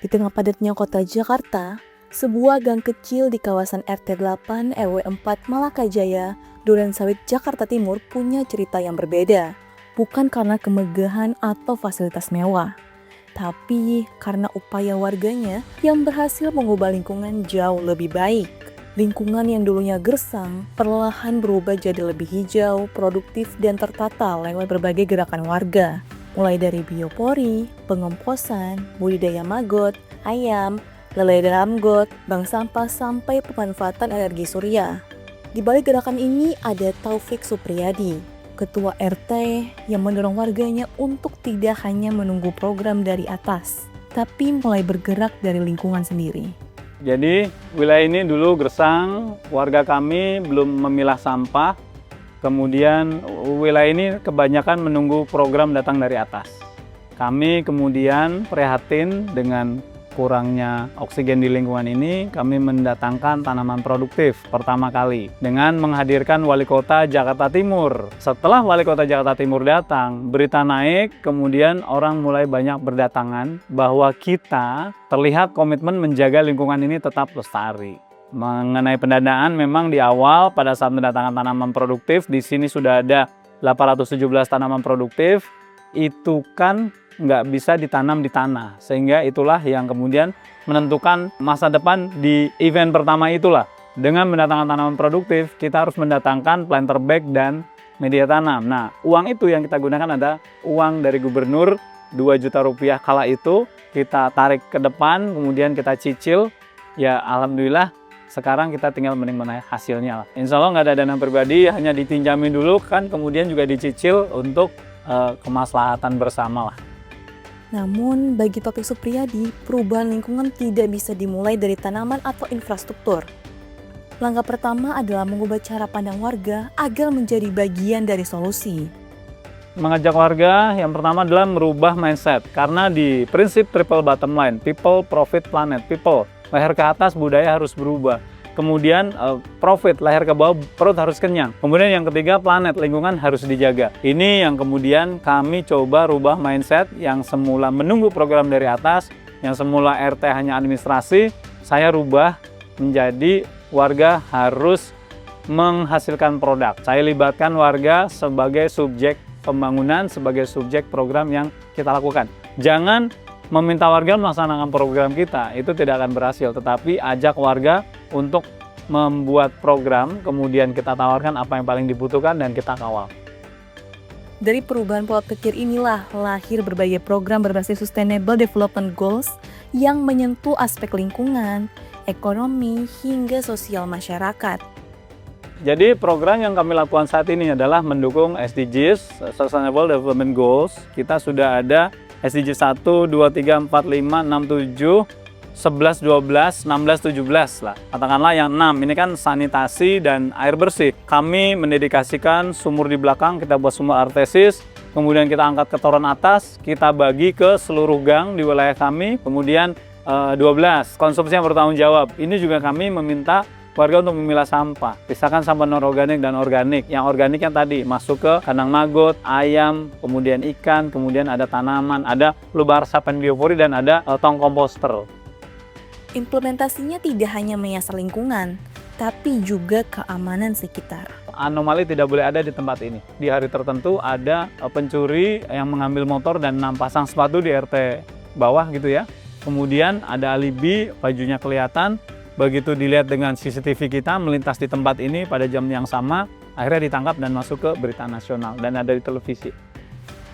Di tengah padatnya kota Jakarta, sebuah gang kecil di kawasan RT 8 RW 4 Malakajaya, Durensawit, Jakarta Timur punya cerita yang berbeda. Bukan karena kemegahan atau fasilitas mewah, tapi karena upaya warganya yang berhasil mengubah lingkungan jauh lebih baik. Lingkungan yang dulunya gersang, perlahan berubah jadi lebih hijau, produktif, dan tertata lewat berbagai gerakan warga. Mulai dari biopori, pengomposan, budidaya maggot, ayam, lele dalam got, bank sampah, sampai pemanfaatan energi surya. Di balik gerakan ini ada Taufik Supriyadi, Ketua RT yang mendorong warganya untuk tidak hanya menunggu program dari atas, tapi mulai bergerak dari lingkungan sendiri. Jadi wilayah ini dulu gersang, warga kami belum memilah sampah. Kemudian wilayah ini kebanyakan menunggu program datang dari atas. Kami kemudian prihatin dengan kurangnya oksigen di lingkungan ini, kami mendatangkan tanaman produktif pertama kali dengan menghadirkan Wali Kota Jakarta Timur. Setelah Wali Kota Jakarta Timur datang, berita naik, kemudian orang mulai banyak berdatangan bahwa kita terlihat komitmen menjaga lingkungan ini tetap lestari. Mengenai pendanaan, memang di awal pada saat mendatangkan tanaman produktif, di sini sudah ada 817 tanaman produktif, itu kan nggak bisa ditanam di tanah. Sehingga itulah yang kemudian menentukan masa depan di event pertama itulah. Dengan mendatangkan tanaman produktif, kita harus mendatangkan planter bag dan media tanam. Nah, uang itu yang kita gunakan ada uang dari gubernur 2 juta rupiah kala itu, kita tarik ke depan, kemudian kita cicil, ya alhamdulillah sekarang kita tinggal menikmati hasilnya lah. Insya Allah nggak ada dana pribadi, hanya ditinjamin dulu kan, kemudian juga dicicil untuk kemaslahatan bersama lah. Namun bagi Taufik Supriyadi, perubahan lingkungan tidak bisa dimulai dari tanaman atau infrastruktur. Langkah pertama adalah mengubah cara pandang warga agar menjadi bagian dari solusi. Mengajak warga yang pertama adalah merubah mindset, karena di prinsip triple bottom line, people, profit, planet, people. Leher ke atas, budaya harus berubah. Kemudian profit, leher ke bawah, perut harus kenyang. Kemudian yang ketiga, planet, lingkungan harus dijaga. Ini yang kemudian kami coba rubah mindset yang semula menunggu program dari atas, yang semula RT hanya administrasi, saya rubah menjadi warga harus menghasilkan produk. Saya libatkan warga sebagai subjek pembangunan, sebagai subjek program yang kita lakukan. Jangan meminta warga melaksanakan program kita, itu tidak akan berhasil. Tetapi ajak warga untuk membuat program, kemudian kita tawarkan apa yang paling dibutuhkan dan kita kawal. Dari perubahan pola pikir inilah lahir berbagai program berbasis Sustainable Development Goals yang menyentuh aspek lingkungan, ekonomi, hingga sosial masyarakat. Jadi program yang kami lakukan saat ini adalah mendukung SDGs, Sustainable Development Goals. Kita sudah ada SDG 1, 2, 3, 4, 5, 6, 7, 11, 12, 16, 17 lah. Katakanlah yang 6, ini kan sanitasi dan air bersih. Kami mendedikasikan sumur di belakang, kita buat sumur artesis, kemudian kita angkat ke toren atas, kita bagi ke seluruh gang di wilayah kami, kemudian 12, konsumsi yang bertanggung jawab. Ini juga kami meminta warga untuk memilah sampah, pisahkan sampah non-organik dan organik. Yang organik yang tadi masuk ke kandang maggot, ayam, kemudian ikan, kemudian ada tanaman, ada lubang resapan biopori, dan ada tong komposter. Implementasinya tidak hanya menyasar lingkungan, tapi juga keamanan sekitar. Anomali tidak boleh ada di tempat ini. Di hari tertentu ada pencuri yang mengambil motor dan 6 pasang sepatu di RT bawah gitu ya. Kemudian ada alibi, bajunya kelihatan. Begitu dilihat dengan CCTV kita melintas di tempat ini pada jam yang sama, akhirnya ditangkap dan masuk ke berita nasional dan ada di televisi.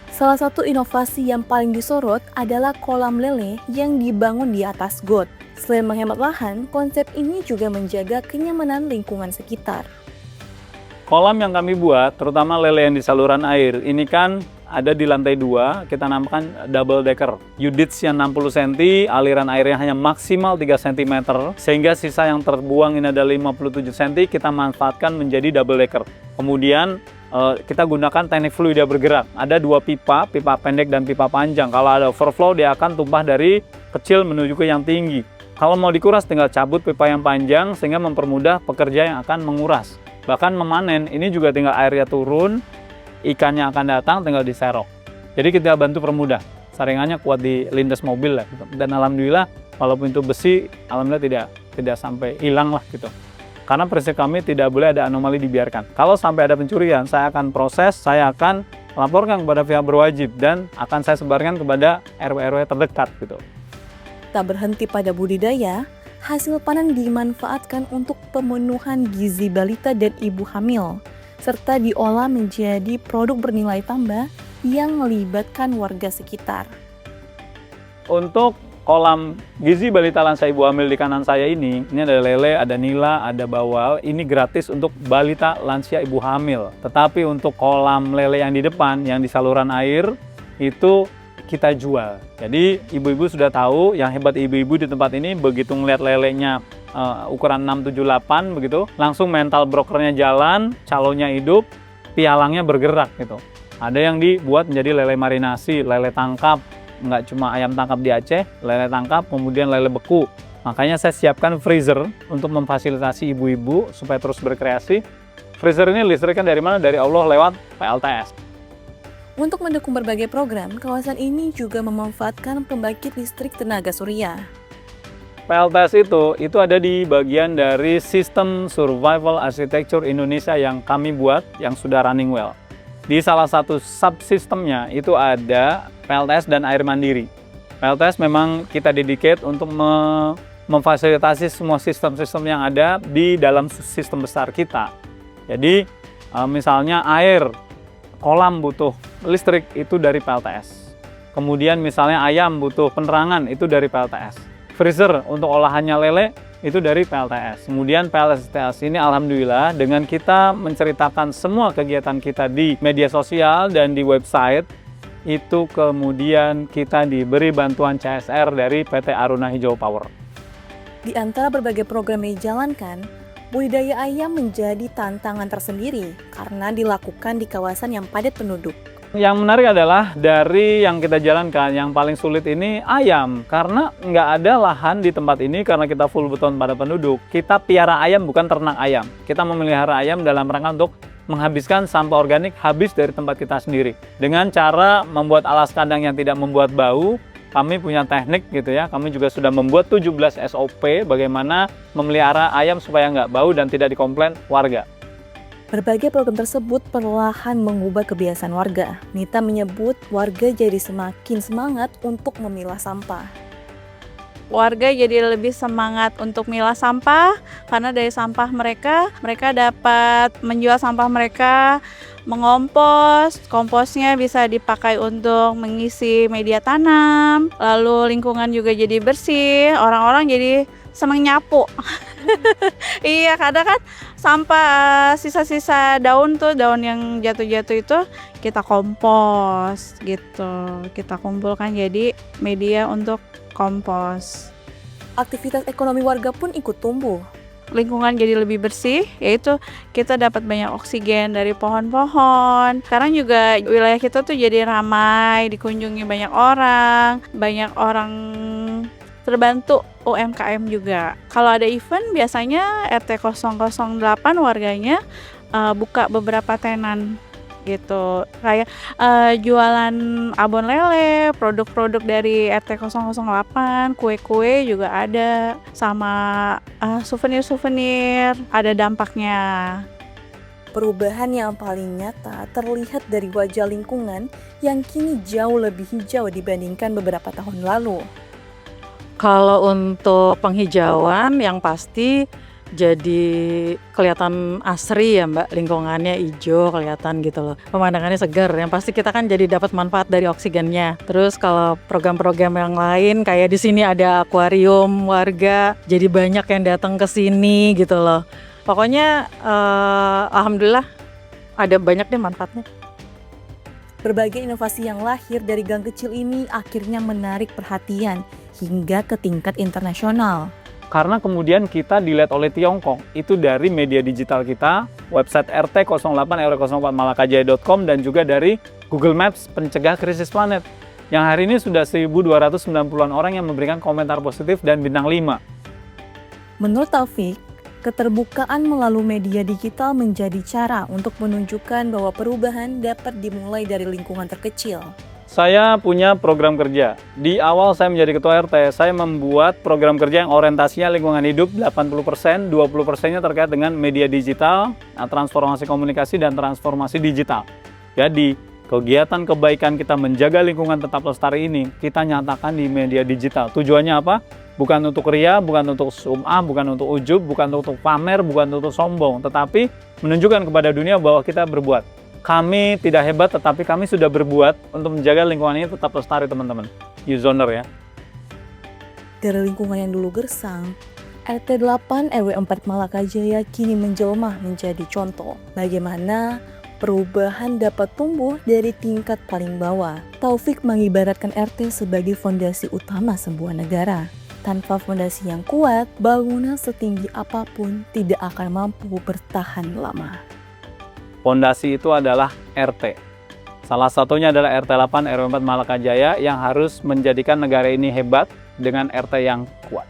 Salah satu inovasi yang paling disorot adalah kolam lele yang dibangun di atas got. Selain menghemat lahan, konsep ini juga menjaga kenyamanan lingkungan sekitar. Kolam yang kami buat, terutama lele yang di saluran air, ini kan ada di lantai 2, kita namakan double decker. Units yang 60 cm, aliran airnya hanya maksimal 3 cm, sehingga sisa yang terbuang ini ada 57 cm, kita manfaatkan menjadi double decker. Kemudian kita gunakan teknik fluida bergerak. Ada 2 pipa, pipa pendek dan pipa panjang. Kalau ada overflow, dia akan tumpah dari kecil menuju ke yang tinggi. Kalau mau dikuras, tinggal cabut pipa yang panjang, sehingga mempermudah pekerja yang akan menguras. Bahkan memanen, ini juga tinggal airnya turun, ikannya akan datang, tinggal diserok. Jadi kita bantu permudah. saringannya kuat di lindas mobil lah gitu. Dan alhamdulillah walaupun itu besi, alhamdulillah tidak sampai hilang lah gitu. Karena prinsip kami tidak boleh ada anomali dibiarkan. Kalau sampai ada pencurian, saya akan proses, saya akan laporkan kepada pihak berwajib dan akan saya sebarkan kepada RW-RW terdekat gitu. Tak berhenti pada budidaya, hasil panen dimanfaatkan untuk pemenuhan gizi balita dan ibu hamil, serta diolah menjadi produk bernilai tambah yang melibatkan warga sekitar. Untuk kolam gizi balita lansia ibu hamil di kanan saya ini ada lele, ada nila, ada bawal. Ini gratis untuk balita lansia ibu hamil. Tetapi untuk kolam lele yang di depan, yang di saluran air, itu kita jual. Jadi ibu-ibu sudah tahu, yang hebat ibu-ibu di tempat ini begitu ngeliat lelenya ukuran 678 begitu, langsung mental brokernya jalan, calonnya hidup, pialangnya bergerak gitu. Ada yang dibuat menjadi lele marinasi, lele tangkap. Nggak cuma ayam tangkap di Aceh, lele tangkap, kemudian lele beku. Makanya saya siapkan freezer untuk memfasilitasi ibu-ibu supaya terus berkreasi. Freezer ini listriknya dari mana? Dari Allah lewat PLTS. Untuk mendukung berbagai program, kawasan ini juga memanfaatkan pembangkit listrik tenaga surya. PLTS itu ada di bagian dari sistem survival architecture Indonesia yang kami buat, yang sudah running well. Di salah satu subsistemnya itu ada PLTS dan air mandiri. PLTS memang kita dedicate untuk memfasilitasi semua sistem-sistem yang ada di dalam sistem besar kita. Jadi misalnya air, kolam butuh listrik itu dari PLTS. Kemudian misalnya ayam butuh penerangan itu dari PLTS. Freezer untuk olahannya lele itu dari PLTS. Kemudian PLTS ini alhamdulillah dengan kita menceritakan semua kegiatan kita di media sosial dan di website, itu kemudian kita diberi bantuan CSR dari PT Aruna Hijau Power. Di antara berbagai program yang dijalankan, budidaya ayam menjadi tantangan tersendiri karena dilakukan di kawasan yang padat penduduk. Yang menarik adalah dari yang kita jalankan, yang paling sulit ini ayam. Karena nggak ada lahan di tempat ini karena kita full beton pada penduduk. Kita piara ayam bukan ternak ayam. Kita memelihara ayam dalam rangka untuk menghabiskan sampah organik habis dari tempat kita sendiri. Dengan cara membuat alas kandang yang tidak membuat bau, kami punya teknik gitu ya. Kami juga sudah membuat 17 SOP bagaimana memelihara ayam supaya nggak bau dan tidak dikomplain warga. Berbagai program tersebut perlahan mengubah kebiasaan warga. Nita menyebut warga jadi semakin semangat untuk memilah sampah. Warga jadi lebih semangat untuk milah sampah karena dari sampah mereka dapat menjual sampah mereka, mengompos, komposnya bisa dipakai untuk mengisi media tanam, lalu lingkungan juga jadi bersih, orang-orang jadi senang nyapu. Iya, kadang kan sampah sisa-sisa daun yang jatuh-jatuh itu kita kompos gitu, kita kumpulkan jadi media untuk kompos. Aktivitas ekonomi warga pun ikut tumbuh. Lingkungan jadi lebih bersih, yaitu kita dapat banyak oksigen dari pohon-pohon. Sekarang juga wilayah kita tuh jadi ramai, dikunjungi banyak orang terbantu UMKM juga. Kalau ada event biasanya RT 008 warganya buka beberapa tenan gitu, kayak jualan abon lele, produk-produk dari RT 008, kue-kue juga ada, sama souvenir-souvenir, ada dampaknya. Perubahan yang paling nyata terlihat dari wajah lingkungan yang kini jauh lebih hijau dibandingkan beberapa tahun lalu. Kalau untuk penghijauan yang pasti jadi kelihatan asri ya Mbak, lingkungannya hijau kelihatan gitu loh, pemandangannya segar, yang pasti kita kan jadi dapat manfaat dari oksigennya. Terus kalau program-program yang lain kayak di sini ada akuarium warga, jadi banyak yang datang ke sini gitu loh. Pokoknya alhamdulillah ada banyak deh manfaatnya. Berbagai inovasi yang lahir dari gang kecil ini akhirnya menarik perhatian hingga ke tingkat internasional. Karena kemudian kita dilihat oleh Tiongkok, itu dari media digital kita, website rt08rw04malakajaya.com dan juga dari Google Maps pencegah krisis planet. Yang hari ini sudah 1.290-an orang yang memberikan komentar positif dan bintang 5. Menurut Taufik, keterbukaan melalui media digital menjadi cara untuk menunjukkan bahwa perubahan dapat dimulai dari lingkungan terkecil. Saya punya program kerja. Di awal saya menjadi ketua RT, saya membuat program kerja yang orientasinya lingkungan hidup 80%, 20%-nya terkait dengan media digital, transformasi komunikasi, dan transformasi digital. Jadi, kegiatan kebaikan kita menjaga lingkungan tetap lestari ini, kita nyatakan di media digital. Tujuannya apa? Bukan untuk ria, bukan untuk sum'ah, bukan untuk ujub, bukan untuk pamer, bukan untuk sombong, tetapi menunjukkan kepada dunia bahwa kita berbuat. Kami tidak hebat, tetapi kami sudah berbuat untuk menjaga lingkungan ini tetap lestari, teman-teman. Uzoner ya. Dari lingkungan yang dulu gersang, RT 8 RW 4 Malakajaya kini menjelma menjadi contoh bagaimana perubahan dapat tumbuh dari tingkat paling bawah. Taufik mengibaratkan RT sebagai fondasi utama sebuah negara. Tanpa fondasi yang kuat, bangunan setinggi apapun tidak akan mampu bertahan lama. Fondasi itu adalah RT. Salah satunya adalah RT 8 RW 4 Malakajaya yang harus menjadikan negara ini hebat dengan RT yang kuat.